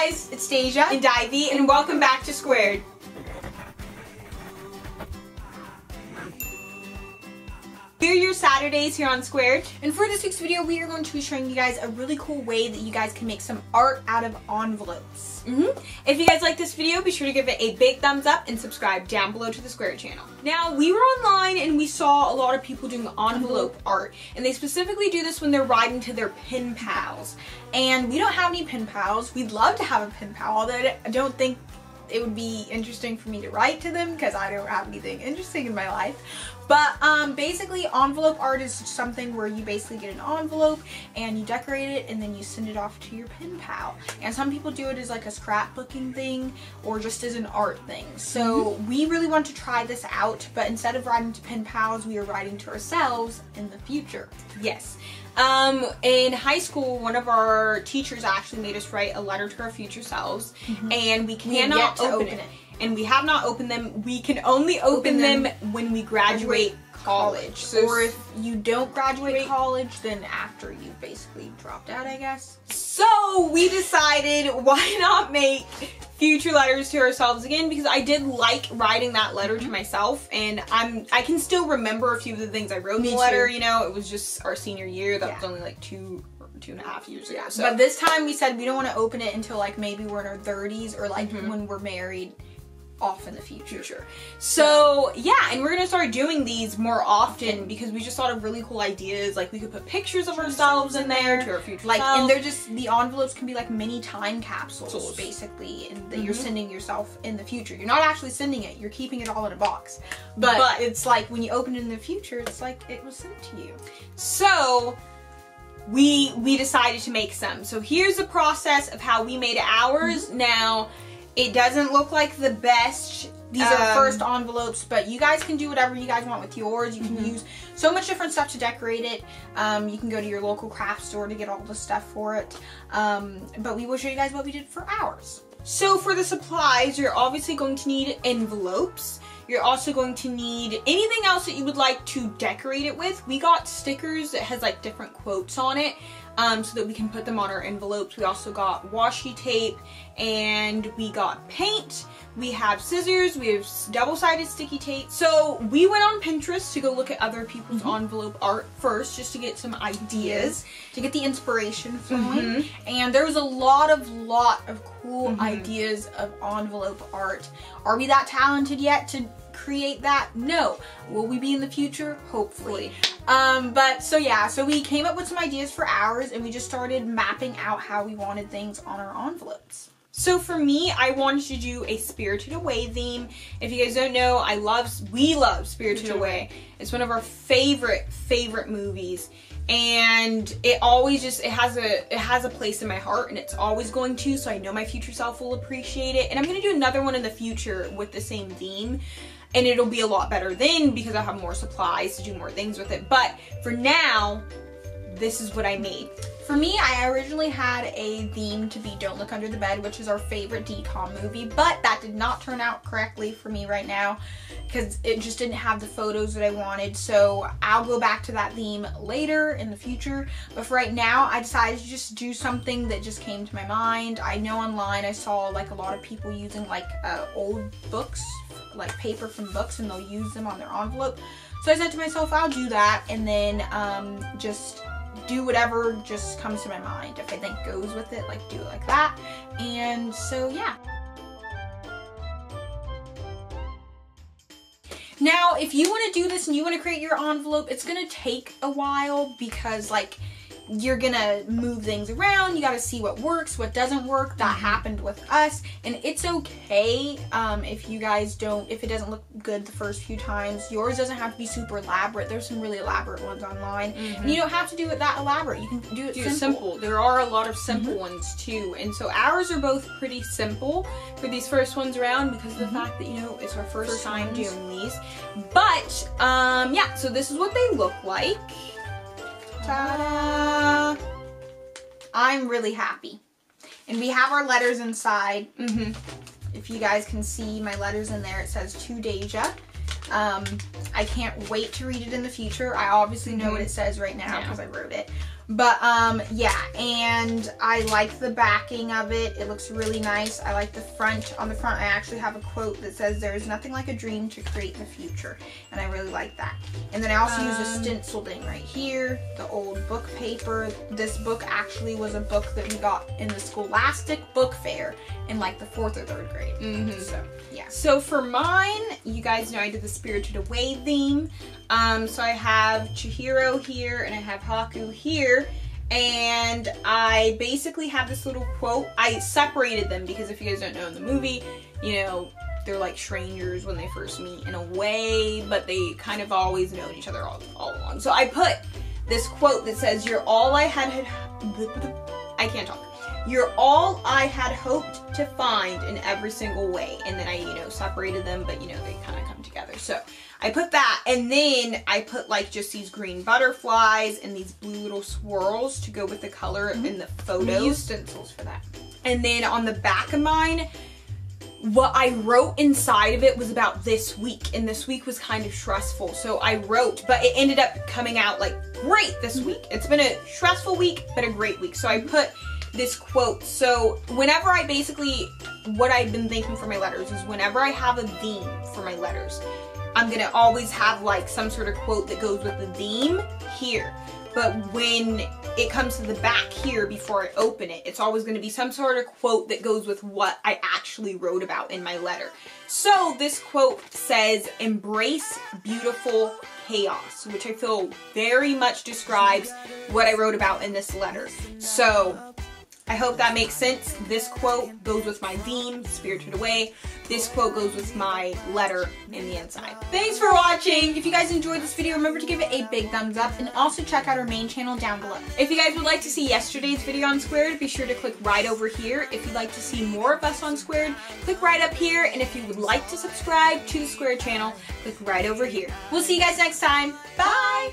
guys, it's Deja and Di-V, and welcome back to Squared. We're your Saturdays here on Squared, and for this week's video we are going to be showing you guys a really cool way that you guys can make some art out of envelopes. If you guys like this video, be sure to give it a big thumbs up and subscribe down below to the Squared channel. Now, we were online and we saw a lot of people doing envelope art, and they specifically do this when they're writing to their pen pals. And we don't have any pen pals. We'd love to have a pen pal, although I don't think it would be interesting for me to write to them because I don't have anything interesting in my life. But basically envelope art is something where you basically get an envelope and you decorate it and then you send it off to your pen pal. And some people do it as like a scrapbooking thing or just as an art thing. So we really want to try this out, but instead of writing to pen pals, we are writing to ourselves in the future. Yes. In high school, one of our teachers actually made us write a letter to our future selves, and we cannot open it. And we have not opened them. We can only open them when we graduate college. So or if you don't graduate college, then after you basically dropped out, I guess. So we decided, why not make future letters to ourselves again, because I did like writing that letter to myself, and I can still remember a few of the things I wrote in the letter. You know, it was just our senior year. That was only like two and a half years ago. So. But this time we said we don't want to open it until like maybe we're in our 30s or like when we're married off in the future. So yeah, and we're gonna start doing these more often because we just thought of really cool ideas. Like we could put pictures of ourselves in there to our future selves. And they're just, the envelopes can be like mini time capsules basically, and that you're sending yourself in the future. You're not actually sending it, you're keeping it all in a box. But it's like when you open it in the future, it's like it was sent to you. So we decided to make some. So here's the process of how we made ours. Now, it doesn't look like the best. These are first envelopes, but you guys can do whatever you guys want with yours. You can use so much different stuff to decorate it. You can go to your local craft store to get all the stuff for it. But we will show you guys what we did for ours. So for the supplies, you're obviously going to need envelopes. You're also going to need anything else that you would like to decorate it with. We got stickers that has like different quotes on it, so that we can put them on our envelopes. We also got washi tape, and we got paint. We have scissors, we have double-sided sticky tape. So we went on Pinterest to go look at other people's envelope art first, just to get some ideas, to get the inspiration flowing. And there was a lot of cool ideas of envelope art. Are we that talented yet to create that? No. Will we be in the future? Hopefully. But so yeah, so we came up with some ideas for ours, and we just started mapping out how we wanted things on our envelopes. So for me, I wanted to do a Spirited Away theme. If you guys don't know, we love Spirited Away. It's one of our favorite movies, and it always just, it has a place in my heart, and it's always going to, so I know my future self will appreciate it. And I'm gonna do another one in the future with the same theme, and it'll be a lot better then because I'll have more supplies to do more things with it. But for now, this is what I made. For me, I originally had a theme to be Don't Look Under the Bed, which is our favorite DCOM movie, but that did not turn out correctly for me right now because it just didn't have the photos that I wanted. So I'll go back to that theme later in the future. But for right now, I decided to just do something that just came to my mind. I know online I saw like a lot of people using like old books, like paper from books, and they'll use them on their envelope. So I said to myself, I'll do that, and then just do whatever just comes to my mind. If I think goes with it, like do it like that. And so yeah. Now, if you want to do this and you want to create your envelope, it's going to take a while because like you're gonna move things around. You gotta see what works, what doesn't work. That happened with us, and it's okay if you guys if it doesn't look good the first few times. Yours doesn't have to be super elaborate. There's some really elaborate ones online, and you don't have to do it that elaborate. You can do it simple. There are a lot of simple ones too, and so ours are both pretty simple for these first ones around because of the fact that, you know, it's our first time doing these. But yeah, so this is what they look like. Ta-da! I'm really happy. And we have our letters inside. If you guys can see my letters in there, it says to Deja. I can't wait to read it in the future. I obviously know what it says right now because I wrote it. But yeah, and I like the backing of it. It looks really nice. I like the front. On the front I actually have a quote that says, "There is nothing like a dream to create the future," and I really like that. And then I also use a stenciled in right here, the old book paper. This book actually was a book that we got in the Scholastic Book Fair in like the 4th or 3rd grade. So yeah. So for mine, you guys know I did the Spirited Away theme. So I have Chihiro here and I have Haku here, and I basically have this little quote. I separated them because if you guys don't know, in the movie, you know, they're like strangers when they first meet in a way, but they kind of always known each other all along. So I put this quote that says, "You're all I had I can't talk. You're all I had hoped to find in every single way." And then I, you know, separated them, but you know, they kind of come together. So I put that, and then I put like just these green butterflies and these blue little swirls to go with the color in the photos. We used stencils for that. And then on the back of mine, what I wrote inside of it was about this week, and this week was kind of stressful. So I wrote, but it ended up coming out like great this week. It's been a stressful week, but a great week. So I put this quote. So whenever I basically, what I've been thinking for my letters is whenever I have a theme for my letters, I'm gonna always have like some sort of quote that goes with the theme here. But when it comes to the back here, before I open it, it's always gonna be some sort of quote that goes with what I actually wrote about in my letter. So this quote says, "Embrace beautiful chaos," which I feel very much describes what I wrote about in this letter. So I hope that makes sense. This quote goes with my theme, Spirited Away. This quote goes with my letter in the inside. Thanks for watching. If you guys enjoyed this video, remember to give it a big thumbs up, and also check out our main channel down below. If you guys would like to see yesterday's video on Squared, be sure to click right over here. If you'd like to see more of us on Squared, click right up here. And if you would like to subscribe to the Squared channel, click right over here. We'll see you guys next time. Bye!